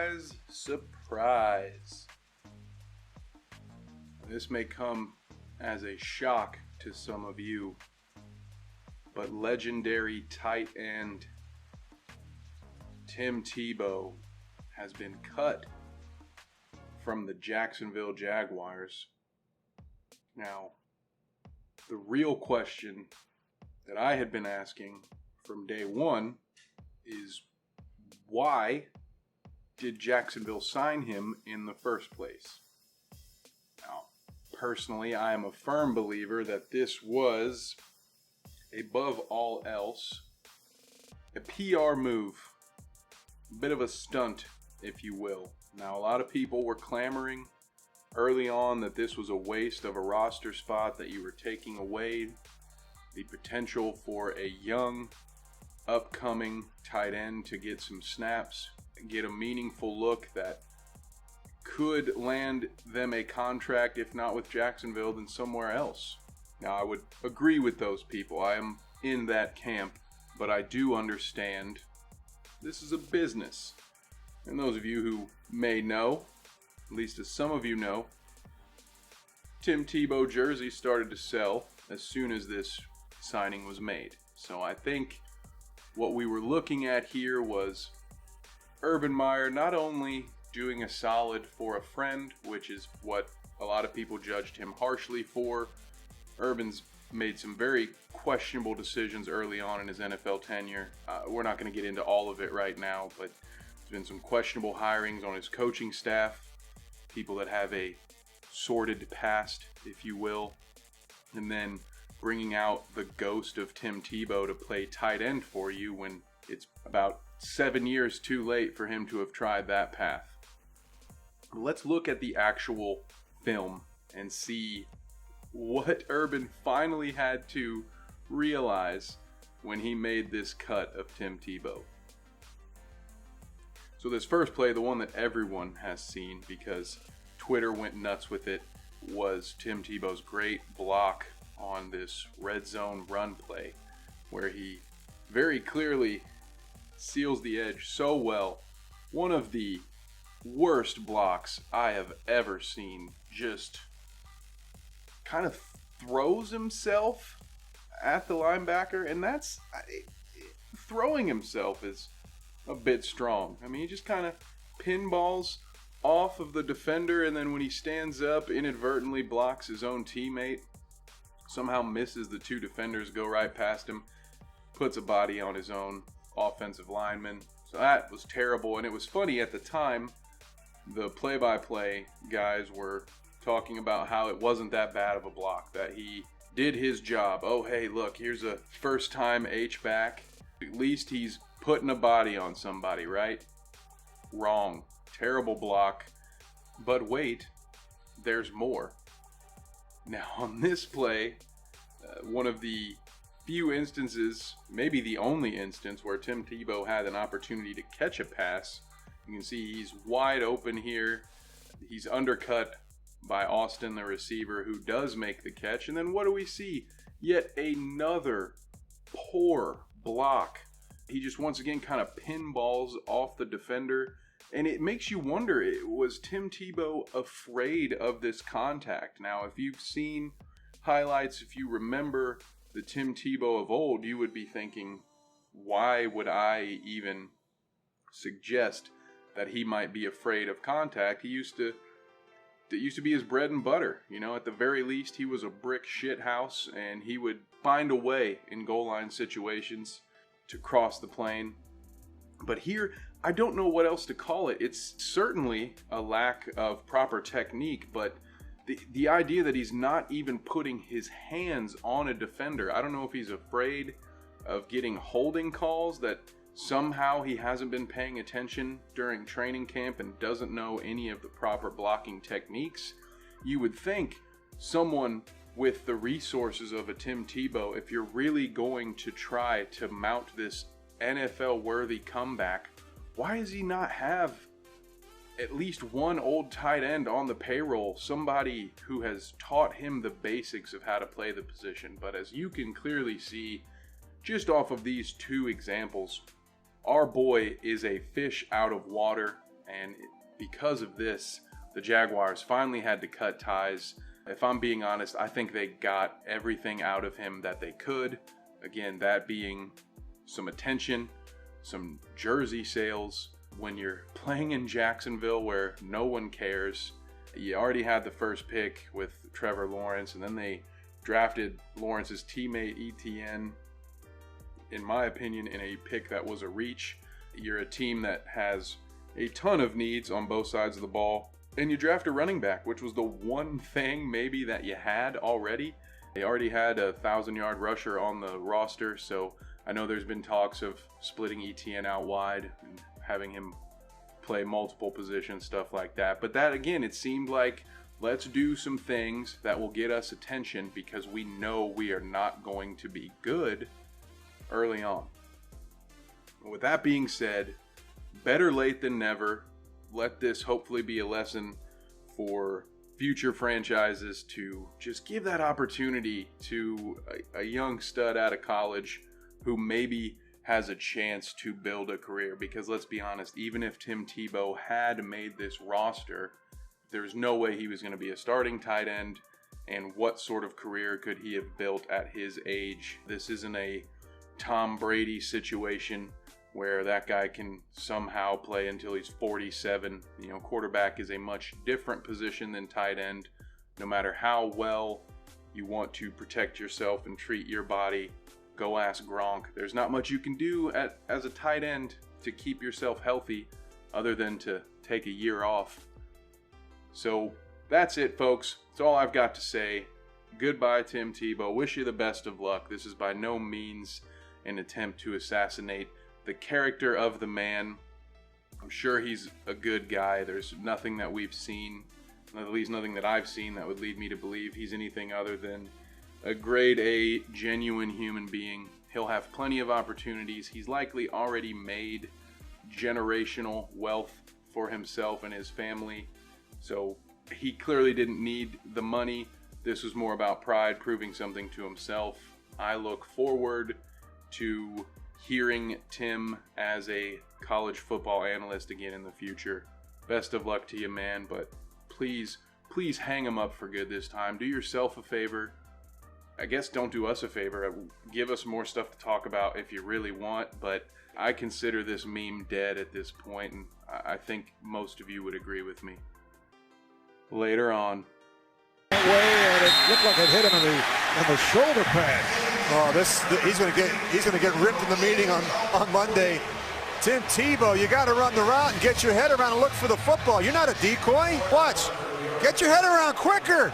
Surprise, surprise. This may come as a shock to some of you, but legendary tight end Tim Tebow has been cut from the Jacksonville Jaguars. Now, the real question that I had been asking from day one is, why did Jacksonville sign him in the first place? Now, personally, I am a firm believer that this was, above all else, a PR move, a bit of a stunt, if you will. Now, a lot of people were clamoring early on that this was a waste of a roster spot, that you were taking away the potential for a young, upcoming tight end to get some snaps, get a meaningful look that could land them a contract, if not with Jacksonville, then somewhere else. Now, I would agree with those people. I am in that camp, but I do understand this is a business. And those of you who may know, at least as some of you know, Tim Tebow jersey started to sell as soon as this signing was made. So I think what we were looking at here was Urban Meyer not only doing a solid for a friend, which is what a lot of people judged him harshly for. Urban's made some very questionable decisions early on in his NFL tenure. We're not going to get into all of it right now, but there's been some questionable hirings on his coaching staff, people that have a sordid past, if you will, and then bringing out the ghost of Tim Tebow to play tight end for you when it's about 7 years too late for him to have tried that path. Let's look at the actual film and see what Urban finally had to realize when he made this cut of Tim Tebow. So this first play, the one that everyone has seen because Twitter went nuts with it, was Tim Tebow's great block on this red zone run play where he very clearly seals the edge so well. One of the worst blocks I have ever seen. Just kind of throws himself at the linebacker, and that's throwing himself is a bit strong. I mean, he just kind of pinballs off of the defender, and then when he stands up, inadvertently blocks his own teammate, somehow misses the two defenders, go right past him, puts a body on his own offensive lineman. So that was terrible, and it was funny at the time. The play-by-play guys were talking about how it wasn't that bad of a block, that he did his job. Oh, hey, look, here's a first-time H-back. At least he's putting a body on somebody, right? Wrong. Terrible block. But wait, there's more. Now, on this play, one of the few instances, maybe the only instance, where Tim Tebow had an opportunity to catch a pass. You can see he's wide open here. He's undercut by Austin, the receiver, who does make the catch. And then what do we see? Yet another poor block. He just once again kind of pinballs off the defender. And it makes you wonder, was Tim Tebow afraid of this contact? Now, if you've seen highlights, if you remember the Tim Tebow of old, you would be thinking, why would I even suggest that he might be afraid of contact? That used to be his bread and butter. You know, at the very least, he was a brick shit house, and he would find a way in goal line situations to cross the plane. But here, I don't know what else to call it. It's certainly a lack of proper technique, but the idea that he's not even putting his hands on a defender, I don't know if he's afraid of getting holding calls, that somehow he hasn't been paying attention during training camp and doesn't know any of the proper blocking techniques. You would think someone with the resources of a Tim Tebow, if you're really going to try to mount this NFL-worthy comeback, why does he not have at least one old tight end on the payroll, somebody who has taught him the basics of how to play the position? But as you can clearly see, just off of these two examples, our boy is a fish out of water. And because of this, the Jaguars finally had to cut ties. If I'm being honest, I think they got everything out of him that they could. Again, that being some attention, some jersey sales. When you're playing in Jacksonville where no one cares, you already had the first pick with Trevor Lawrence, and then they drafted Lawrence's teammate Etienne, in my opinion, in a pick that was a reach. You're a team that has a ton of needs on both sides of the ball, and you draft a running back, which was the one thing maybe that you had already. They already had a 1,000-yard rusher on the roster, so I know there's been talks of splitting Etienne out wide and having him play multiple positions, stuff like that. But that, again, it seemed like, let's do some things that will get us attention because we know we are not going to be good early on. With that being said, better late than never. Let this hopefully be a lesson for future franchises to just give that opportunity to a young stud out of college who maybe has a chance to build a career. Because let's be honest, even if Tim Tebow had made this roster, there's no way he was going to be a starting tight end. And what sort of career could he have built at his age? This isn't a Tom Brady situation where that guy can somehow play until he's 47. You know, quarterback is a much different position than tight end. No matter how well you want to protect yourself and treat your body, go ask Gronk. There's not much you can do as a tight end to keep yourself healthy other than to take a year off. So that's it, folks. That's all I've got to say. Goodbye, Tim Tebow. Wish you the best of luck. This is by no means an attempt to assassinate the character of the man. I'm sure he's a good guy. There's nothing that we've seen, at least nothing that I've seen, that would lead me to believe he's anything other than a grade A, genuine human being. He'll have plenty of opportunities. He's likely already made generational wealth for himself and his family. So he clearly didn't need the money. This was more about pride, proving something to himself. I look forward to hearing Tim as a college football analyst again in the future. Best of luck to you, man, but please hang him up for good this time. Do yourself a favor. I guess don't do us a favor. Give us more stuff to talk about if you really want, but I consider this meme dead at this point, and I think most of you would agree with me. Later on. Way, and it looked like it hit him in the shoulder pad. Oh, he's going to get ripped in the meeting on Monday. Tim Tebow, you got to run the route and get your head around and look for the football. You're not a decoy. Watch. Get your head around quicker.